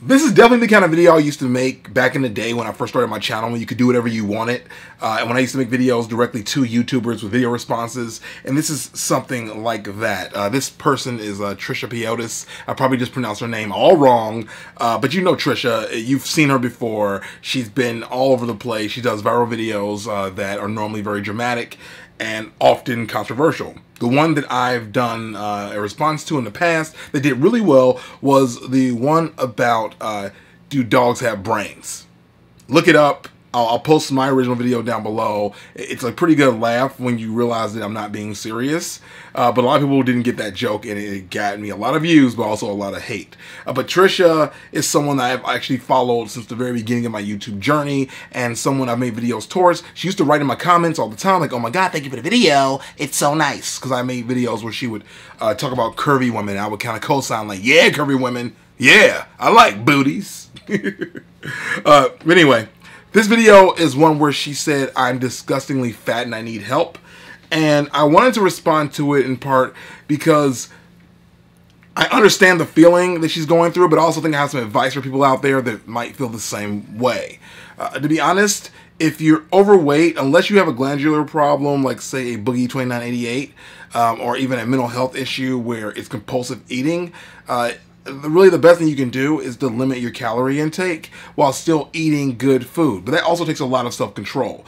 This is definitely the kind of video I used to make back in the day when I first started my channel, when you could do whatever you wanted. And when I used to make videos directly to YouTubers with video responses. And this is something like that. This person is Trisha. I probably just pronounced her name all wrong. But you know Trisha. You've seen her before. She's been all over the place. She does viral videos that are normally very dramatic and often controversial. The one that I've done a response to in the past that did really well was the one about do dogs have brains? Look it up. I'll post my original video down below. It's a pretty good laugh when you realize that I'm not being serious. But a lot of people didn't get that joke, and it got me a lot of views, but also a lot of hate. But Trisha is someone that I've actually followed since the very beginning of my YouTube journey, and someone I've made videos towards. She used to write in my comments all the time, like, "Oh my God, thank you for the video. It's so nice." Because I made videos where she would talk about curvy women, and I would kind of co-sign like, "Yeah, curvy women. Yeah, I like booties." But anyway. This video is one where she said, "I'm disgustingly fat and I need help." And I wanted to respond to it in part because I understand the feeling that she's going through, but I also think I have some advice for people out there that might feel the same way. To be honest, if you're overweight, unless you have a glandular problem, like say a Boogie 2988, or even a mental health issue where it's compulsive eating, really the best thing you can do is to limit your calorie intake while still eating good food. But that also takes a lot of self-control.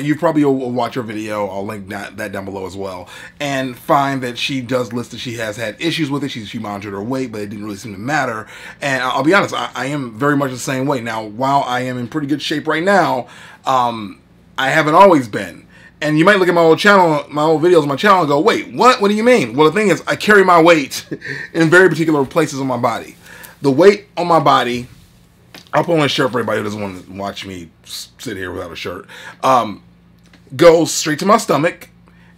You probably will watch her video, I'll link that down below as well, and find that she does list that she has had issues with it. She monitored her weight, but it didn't really seem to matter. And I'll be honest, I am very much the same way. Now, while I am in pretty good shape right now, I haven't always been. And you might look at my old channel, my old videos on my channel and go, "Wait, what? What do you mean?" Well, the thing is, I carry my weight in very particular places on my body. The weight on my body, I'll put on a shirt for everybody who doesn't want to watch me sit here without a shirt, goes straight to my stomach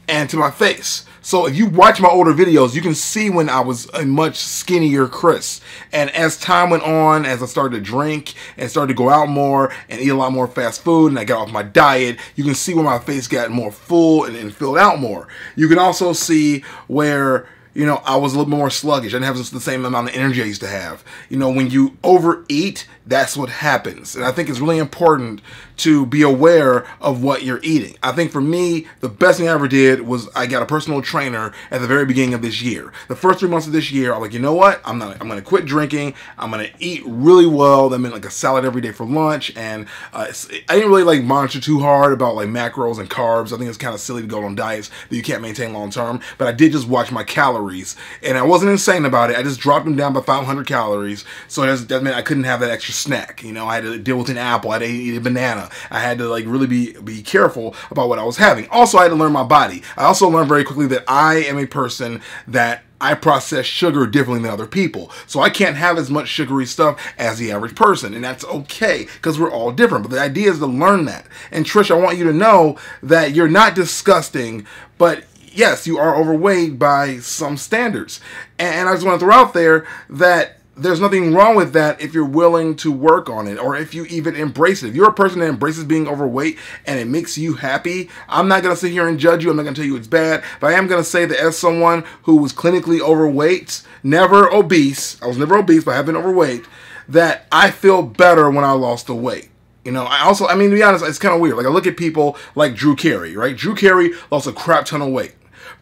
and to my face. So if you watch my older videos, you can see when I was a much skinnier Chris. And as time went on, as I started to drink and started to go out more and eat a lot more fast food, and I got off my diet, you can see where my face got more full and filled out more. You can also see where, you know, I was a little bit more sluggish. I didn't have the same amount of energy I used to have. You know, when you overeat, that's what happens. And I think it's really important to be aware of what you're eating. I think for me, the best thing I ever did was I got a personal trainer at the very beginning of this year. The first 3 months of this year, I'm like, you know what? I'm going to quit drinking. I'm going to eat really well. That meant like a salad every day for lunch. And I didn't really like monitor too hard about like macros and carbs. I think it's kind of silly to go on diets that you can't maintain long term. But I did just watch my calories. And I wasn't insane about it. I just dropped them down by 500 calories. So that meant I couldn't have that extra snack. You know, I had to deal with an apple. I had to eat a banana. I had to like really be careful about what I was having. Also, I had to learn my body. I also learned very quickly that I am a person that I process sugar differently than other people. So I can't have as much sugary stuff as the average person. And that's okay because we're all different. But the idea is to learn that. And Trish, I want you to know that you're not disgusting, but yes, you are overweight by some standards. And I just want to throw out there that there's nothing wrong with that if you're willing to work on it, or if you even embrace it. If you're a person that embraces being overweight and it makes you happy, I'm not going to sit here and judge you. I'm not going to tell you it's bad, but I am going to say that as someone who was clinically overweight, never obese, I was never obese, but I have been overweight, that I feel better when I lost the weight. You know, I mean, to be honest, it's kind of weird. Like, I look at people like Drew Carey, right? Drew Carey lost a crap ton of weight.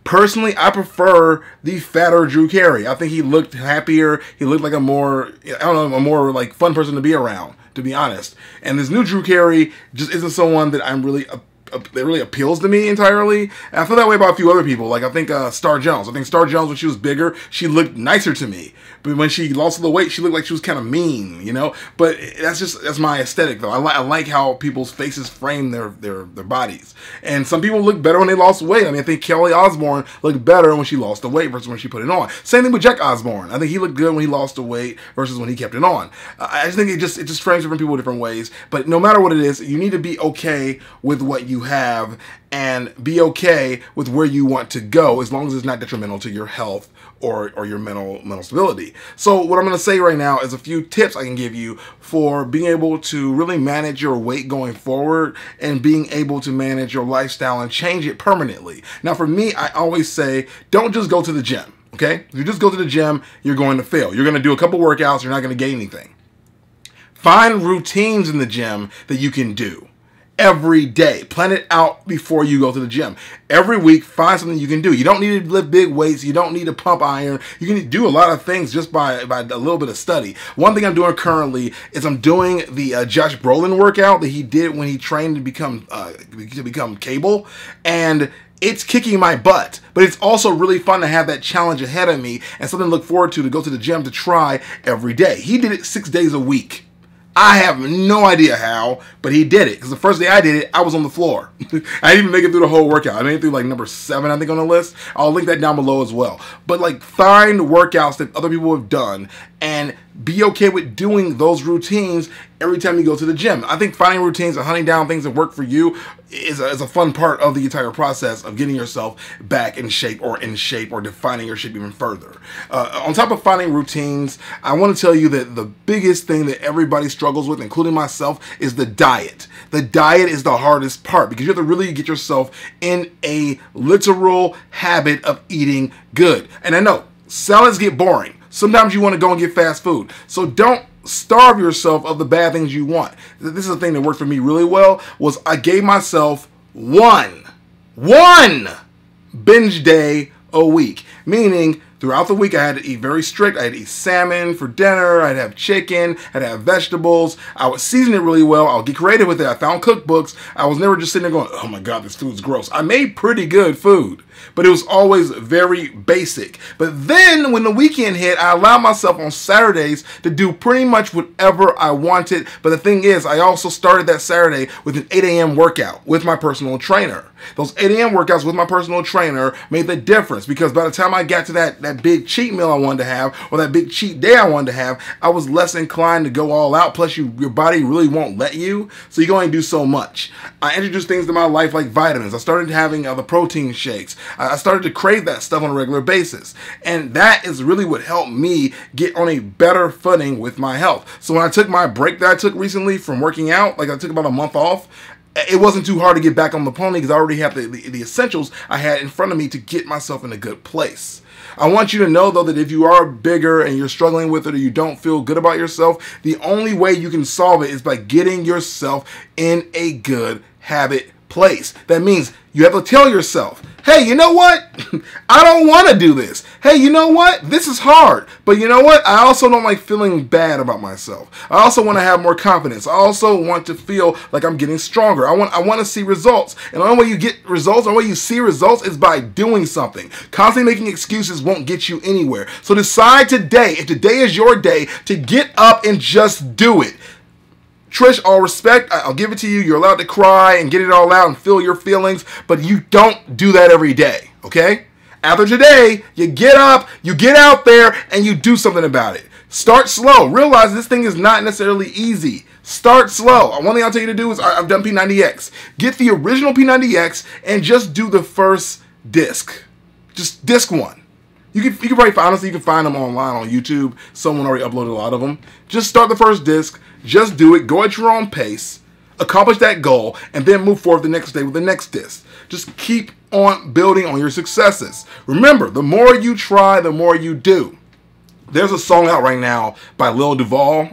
Personally, I prefer the fatter Drew Carey. I think he looked happier. He looked like a more, I don't know, a more like fun person to be around, to be honest. And this new Drew Carey just isn't someone that I'm really, that really appeals to me entirely. And I feel that way about a few other people. Like I think Star Jones. I think Star Jones, when she was bigger, she looked nicer to me. But when she lost the weight, she looked like she was kind of mean, you know. But that's my aesthetic, though. I like how people's faces frame their bodies. And some people look better when they lost weight. I mean, I think Kelly Osbourne looked better when she lost the weight versus when she put it on. Same thing with Jack Osbourne. I think he looked good when he lost the weight versus when he kept it on. I just think it just frames different people different ways. But no matter what it is, you need to be okay with what you have and be okay with where you want to go, as long as it's not detrimental to your health or your mental stability. So what I'm going to say right now is a few tips I can give you for being able to really manage your weight going forward and being able to manage your lifestyle and change it permanently. Now for me, I always say, don't just go to the gym, okay? If you just go to the gym, you're going to fail. You're going to do a couple workouts, you're not going to gain anything. Find routines in the gym that you can do every day. Plan it out before you go to the gym. Every week, find something you can do. You don't need to lift big weights. You don't need to pump iron. You can do a lot of things just by a little bit of study. One thing I'm doing currently is I'm doing the Josh Brolin workout that he did when he trained to become Cable, and it's kicking my butt, but it's also really fun to have that challenge ahead of me and something to look forward to go to the gym to try every day. He did it 6 days a week. I have no idea how, but he did it. Because the first day I did it, I was on the floor. I didn't even make it through the whole workout. I made it through like number 7, I think, on the list. I'll link that down below as well. But like, find workouts that other people have done and be okay with doing those routines every time you go to the gym. I think finding routines and hunting down things that work for you is a fun part of the entire process of getting yourself back in shape or defining your shape even further. On top of finding routines, I want to tell you that the biggest thing that everybody struggles with, including myself, is the diet. The diet is the hardest part because you have to really get yourself in a literal habit of eating good. And I know salads get boring. Sometimes you want to go and get fast food. So don't starve yourself of the bad things you want. This is the thing that worked for me really well, was I gave myself one binge day a week. Meaning, throughout the week, I had to eat very strict. I had to eat salmon for dinner. I'd have chicken. I'd have vegetables. I would season it really well. I would get creative with it. I found cookbooks. I was never just sitting there going, oh my God, this food's gross. I made pretty good food, but it was always very basic. But then when the weekend hit, I allowed myself on Saturdays to do pretty much whatever I wanted. But the thing is, I also started that Saturday with an 8 a.m. workout with my personal trainer. Those 8 a.m. workouts with my personal trainer made the difference because by the time I got to that big cheat meal I wanted to have or that big cheat day I wanted to have, I was less inclined to go all out. Plus, your body really won't let you, so you can only do so much. I introduced things to my life like vitamins. I started having the protein shakes. I started to crave that stuff on a regular basis, and that is really what helped me get on a better footing with my health. So when I took my break that I took recently from working out, like I took about a month off, it wasn't too hard to get back on the pony because I already have the essentials I had in front of me to get myself in a good place. I want you to know, though, that if you are bigger and you're struggling with it or you don't feel good about yourself, the only way you can solve it is by getting yourself in a good habit place. That means you have to tell yourself, hey, you know what? I don't want to do this. Hey, you know what? This is hard. But you know what? I also don't like feeling bad about myself. I also want to have more confidence. I also want to feel like I'm getting stronger. I want to see results. And the only way you get results, the only way you see results is by doing something. Constantly making excuses won't get you anywhere. So decide today, if today is your day, to get up and just do it. Trish, all respect, I'll give it to you. You're allowed to cry and get it all out and feel your feelings, but you don't do that every day, okay? After today, you get up, you get out there, and you do something about it. Start slow. Realize this thing is not necessarily easy. Start slow. One thing I'll tell you to do is, I've done P90X. Get the original P90X and just do the first disc. Just disc 1. You can probably, honestly, you can find them online on YouTube. Someone already uploaded a lot of them. Just start the first disc. Just do it. Go at your own pace. Accomplish that goal. And then move forward the next day with the next disc. Just keep on building on your successes. Remember, the more you try, the more you do. There's a song out right now by Lil Duval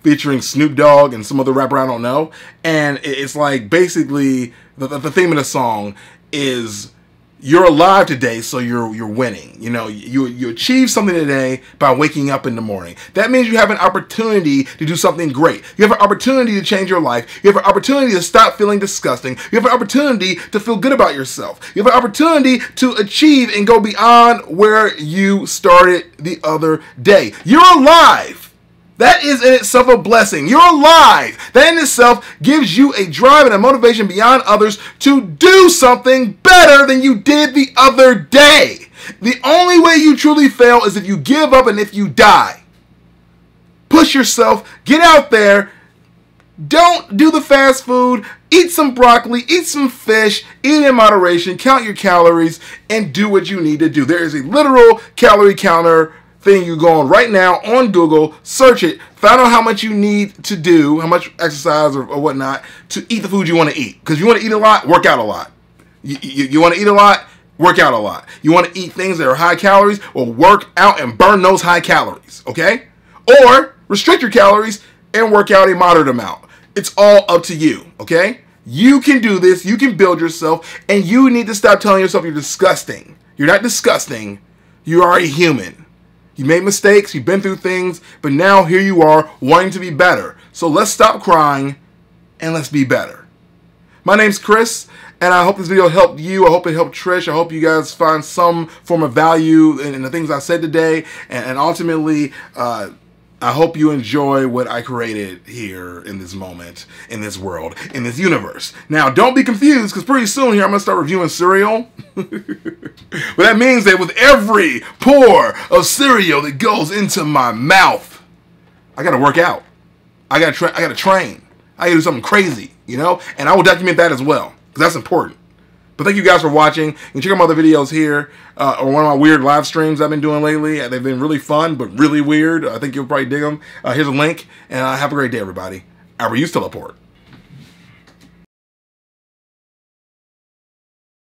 featuring Snoop Dogg and some other rapper I don't know. And it's like basically the theme of the song is, you're alive today, so you're winning. You know, you achieve something today by waking up in the morning. That means you have an opportunity to do something great. You have an opportunity to change your life. You have an opportunity to stop feeling disgusting. You have an opportunity to feel good about yourself. You have an opportunity to achieve and go beyond where you started the other day. You're alive. That is in itself a blessing. You're alive. That in itself gives you a drive and a motivation beyond others to do something better than you did the other day. The only way you truly fail is if you give up and if you die. Push yourself. Get out there. Don't do the fast food. Eat some broccoli. Eat some fish. Eat in moderation. Count your calories and do what you need to do. There is a literal calorie counter thing you go on right now on Google, search it, find out how much you need to do, how much exercise or whatnot to eat the food you want to eat. Because you want to eat a lot, work out a lot. You want to eat a lot, work out a lot. You want to eat things that are high calories, well, work out and burn those high calories, okay? Or restrict your calories, and work out a moderate amount. It's all up to you, okay? You can do this. You can build yourself, and you need to stop telling yourself you're disgusting. You're not disgusting. You are a human. You made mistakes. You've been through things, but now here you are wanting to be better. So let's stop crying and let's be better. My name's Chris, and I hope this video helped you. I hope it helped Trish. I hope you guys find some form of value in the things I said today. And ultimately, I hope you enjoy what I created here in this moment, in this world, in this universe. Now, don't be confused, because pretty soon here I'm going to start reviewing cereal. But that means that with every pour of cereal that goes into my mouth, I got to work out. I got to train. I got to do something crazy, you know? And I will document that as well, because that's important. But thank you guys for watching. You can check out my other videos here, or one of my weird live streams I've been doing lately. They've been really fun, but really weird. I think you'll probably dig them. Here's a link, and have a great day, everybody. I reuse teleport.